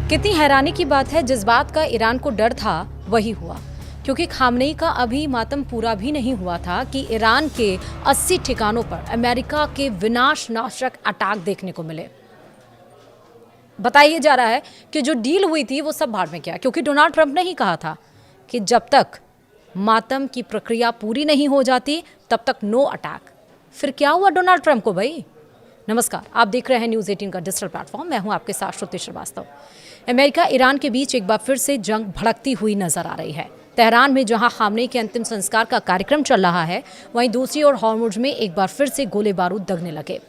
कितनी हैरानी की बात है, जिस बात का ईरान को डर था वही हुआ, क्योंकि खामनेई का अभी मातम पूरा भी नहीं हुआ था कि ईरान के 80 ठिकानों पर अमेरिका के विनाशनाशक अटैक देखने को मिले। बताया जा रहा है कि जो डील हुई थी वो सब भाड़ में गया, क्योंकि डोनाल्ड ट्रंप ने ही कहा था कि जब तक मातम की प्रक्रिया पूरी नहीं हो जाती तब तक नो अटैक। फिर क्या हुआ डोनाल्ड ट्रंप को भाई? नमस्कार, आप देख रहे हैं न्यूज़ 18 का डिजिटल प्लेटफॉर्म। मैं हूं आपके साथ श्रुति श्रीवास्तव। अमेरिका ईरान के बीच एक बार फिर से जंग भड़कती हुई नजर आ रही है। तेहरान में जहां खामनेई के अंतिम संस्कार का कार्यक्रम चल रहा है, वहीं दूसरी ओर हॉर्मुज़ में एक बार फिर से गोले बारूद दगने लगे।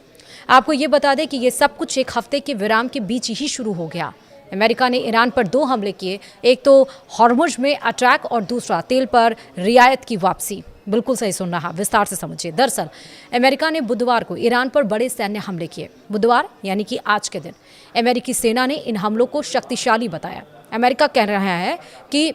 आपको ये बता दें कि ये सब कुछ एक हफ्ते के विराम के बीच ही शुरू हो गया। अमेरिका ने ईरान पर 2 हमले किए, एक तो हॉर्मुज़ में अटैक और दूसरा तेल पर रियायत की वापसी। बिल्कुल सही सुन रहा, विस्तार से समझिए। दरअसल अमेरिका ने बुधवार को ईरान पर बड़े सैन्य हमले किए। बुधवार यानी कि आज के दिन अमेरिकी सेना ने इन हमलों को शक्तिशाली बताया। अमेरिका कह रहा है कि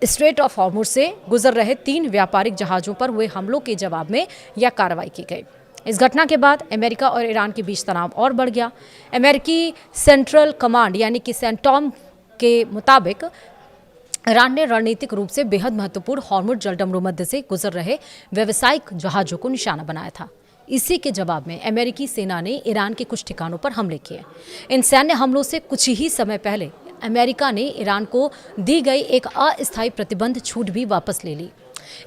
स्ट्रेट ऑफ हॉर्मुज़ से गुजर रहे 3 व्यापारिक जहाज़ों पर हुए हमलों के जवाब में यह कार्रवाई की गई। इस घटना के बाद अमेरिका और ईरान के बीच तनाव और बढ़ गया। अमेरिकी सेंट्रल कमांड यानी कि सेंटॉम के मुताबिक ईरान ने रणनीतिक रूप से बेहद महत्वपूर्ण हॉर्मुज़ जलडमरू मध्य से गुजर रहे व्यावसायिक जहाज़ों को निशाना बनाया था। इसी के जवाब में अमेरिकी सेना ने ईरान के कुछ ठिकानों पर हमले किए। इन सैन्य हमलों से कुछ ही समय पहले अमेरिका ने ईरान को दी गई एक अस्थायी प्रतिबंध छूट भी वापस ले ली।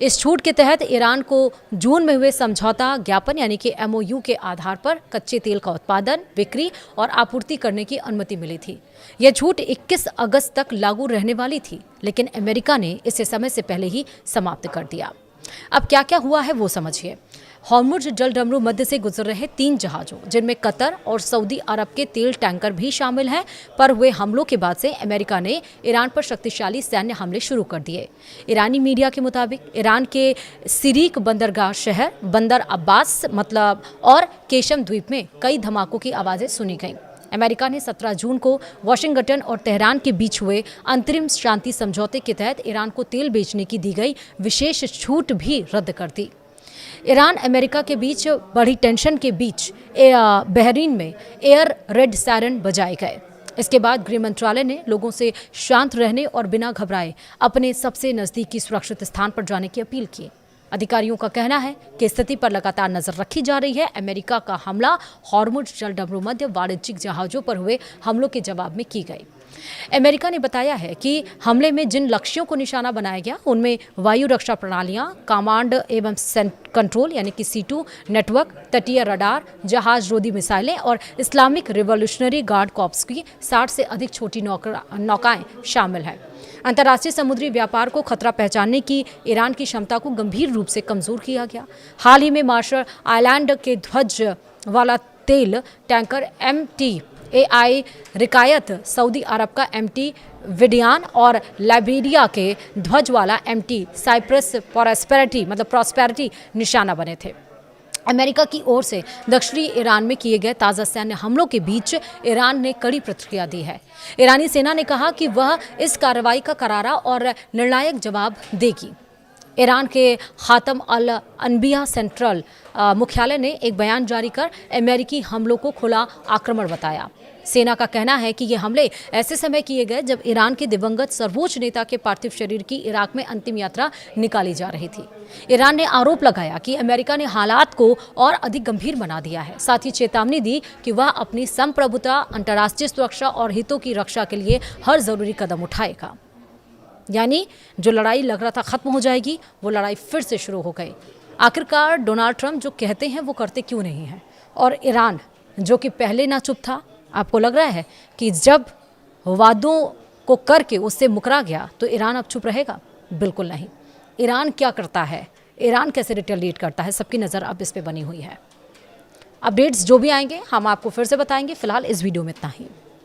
इस छूट के तहत ईरान को जून में हुए समझौता ज्ञापन यानी कि MOU के आधार पर कच्चे तेल का उत्पादन, बिक्री और आपूर्ति करने की अनुमति मिली थी। यह छूट 21 अगस्त तक लागू रहने वाली थी, लेकिन अमेरिका ने इसे समय से पहले ही समाप्त कर दिया। अब क्या क्या हुआ है वो समझिए। हॉर्मुज़ जलडमरू मध्य से गुजर रहे 3 जहाज़ों, जिनमें कतर और सऊदी अरब के तेल टैंकर भी शामिल हैं, पर हुए हमलों के बाद से अमेरिका ने ईरान पर शक्तिशाली सैन्य हमले शुरू कर दिए। ईरानी मीडिया के मुताबिक ईरान के सिरीक बंदरगाह शहर, बंदर अब्बास और केशम द्वीप में कई धमाकों की आवाज़ें सुनी गईं। अमेरिका ने 17 जून को वाशिंगटन और तेहरान के बीच हुए अंतरिम शांति समझौते के तहत ईरान को तेल बेचने की दी गई विशेष छूट भी रद्द कर दी। ईरान अमेरिका के बीच बढ़ी टेंशन के बीच बहरीन में एयर रेड सायरन बजाए गए। इसके बाद गृह मंत्रालय ने लोगों से शांत रहने और बिना घबराए अपने सबसे नज़दीकी सुरक्षित स्थान पर जाने की अपील की। अधिकारियों का कहना है कि स्थिति पर लगातार नजर रखी जा रही है। अमेरिका का हमला हॉर्मुज़ जलडमरू मध्य वाणिज्यिक जहाज़ों पर हुए हमलों के जवाब में की गई। अमेरिका ने बताया है कि हमले में जिन लक्ष्यों को निशाना बनाया गया उनमें वायु रक्षा प्रणालियां, कमांड एवं कंट्रोल यानी कि C2 नेटवर्क, तटीय रडार, जहाज रोधी मिसाइलें और इस्लामिक रिवॉल्यूशनरी गार्ड कॉर्प्स की 60 से अधिक छोटी नौकाएं शामिल हैं। अंतर्राष्ट्रीय समुद्री व्यापार को खतरा पहचानने की ईरान की क्षमता को गंभीर रूप से कमजोर किया गया। हाल ही में मार्शल आइलैंड के ध्वज वाला तेल टैंकर MT AI रिकायत, सऊदी अरब का MT विडियान और लाइबेरिया के ध्वज वाला MT साइप्रस प्रॉस्पेरिटी निशाना बने थे। अमेरिका की ओर से दक्षिणी ईरान में किए गए ताज़ा सैन्य हमलों के बीच ईरान ने कड़ी प्रतिक्रिया दी है। ईरानी सेना ने कहा कि वह इस कार्रवाई का करारा और निर्णायक जवाब देगी। ईरान के खातम अल अनबिया सेंट्रल मुख्यालय ने एक बयान जारी कर अमेरिकी हमलों को खुला आक्रमण बताया। सेना का कहना है कि ये हमले ऐसे समय किए गए जब ईरान के दिवंगत सर्वोच्च नेता के पार्थिव शरीर की इराक में अंतिम यात्रा निकाली जा रही थी। ईरान ने आरोप लगाया कि अमेरिका ने हालात को और अधिक गंभीर बना दिया है। साथ ही चेतावनी दी कि वह अपनी संप्रभुता, अंतर्राष्ट्रीय सुरक्षा और हितों की रक्षा के लिए हर जरूरी कदम उठाएगा। यानी जो लड़ाई लग रहा था खत्म हो जाएगी, वो लड़ाई फिर से शुरू हो गई। आखिरकार डोनाल्ड ट्रंप जो कहते हैं वो करते क्यों नहीं हैं? और ईरान जो कि पहले ना चुप था, आपको लग रहा है कि जब वादों को करके उससे मुकरा गया तो ईरान अब चुप रहेगा? बिल्कुल नहीं। ईरान क्या करता है, ईरान कैसे रिटेलिएट करता है, सबकी नज़र अब इस पे बनी हुई है। अपडेट्स जो भी आएंगे हम आपको फिर से बताएंगे। फिलहाल इस वीडियो में इतना ही।